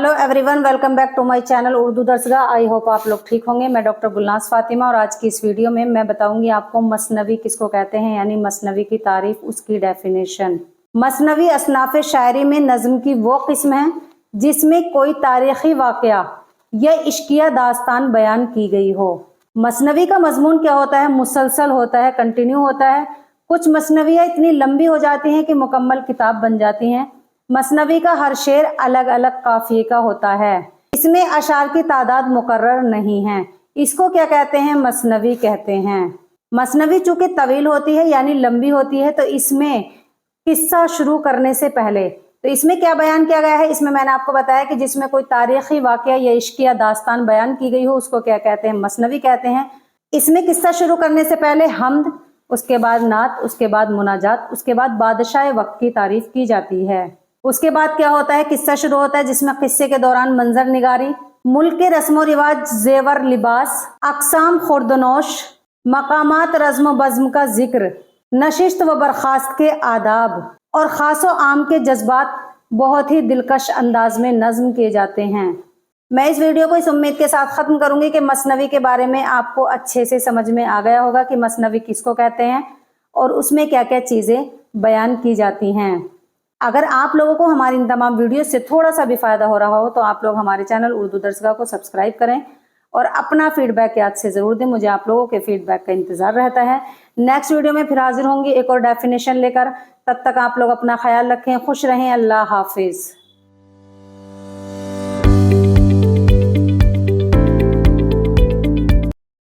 Hello everyone, welcome back to my channel Urdu दर्सगाह। I hope आप लोग ठीक होंगे। मैं डॉक्टर गुलनाज फातिमा और आज की इस वीडियो में मैं बताऊंगी आपको मसनवी किसको कहते हैं, यानी मसनवी की तारीफ, उसकी डेफिनेशन। मसनवी असनाफ शायरी में नज़्म की वो किस्म है जिसमें कोई तारीखी वाक़या या इश्किया दास्तान बयान की गई हो। मसनवी का मजमून क्या होता है? मुसलसल होता है, कंटिन्यू होता है। कुछ मसनवियाँ इतनी लंबी हो जाती हैं कि मुकम्मल किताब बन जाती हैं। मसनवी का हर शेर अलग अलग काफिये का होता है। इसमें अशार की तादाद मुकर्रर नहीं है। इसको क्या कहते हैं? मसनवी कहते हैं। मसनवी चूंकि तवील होती है यानी लंबी होती है, तो इसमें किस्सा शुरू करने से पहले तो इसमें क्या बयान किया गया है? इसमें मैंने आपको बताया कि जिसमें कोई तारीखी वाकया या इश्किया दास्तान बयान की गई हो उसको क्या कहते हैं? मसनवी कहते हैं। इसमें किस्सा शुरू करने से पहले हम्द, उसके बाद नात, उसके बाद मुनाजात, उसके बाद बादशाह वक्त की तारीफ की जाती है। उसके बाद क्या होता है? किस्सा शुरू होता है जिसमें किस्से के दौरान मंजर निगारी, मुल्क के रस्म रिवाज, जेवर लिबास, अकसाम खुर्दनोश, मकामात रस्म बज़्म का जिक्र, नशिस्त व बर्खास्त के आदाब और खासो आम के जज्बात बहुत ही दिलकश अंदाज में नज्म किए जाते हैं। मैं इस वीडियो को इस उम्मीद के साथ ख़त्म करूंगी कि मसनवी के बारे में आपको अच्छे से समझ में आ गया होगा कि मसनवी किसको कहते हैं और उसमें क्या क्या चीज़ें बयान की जाती हैं। अगर आप लोगों को हमारी इन तमाम वीडियो से थोड़ा सा भी फ़ायदा हो रहा हो तो आप लोग हमारे चैनल उर्दू दर्सगाह को सब्सक्राइब करें और अपना फीडबैक याद से ज़रूर दें। मुझे आप लोगों के फीडबैक का इंतज़ार रहता है। नेक्स्ट वीडियो में फिर हाजिर होंगी एक और डेफिनेशन लेकर। तब तक आप लोग अपना ख्याल रखें, खुश रहें। अल्लाह हाफिज़।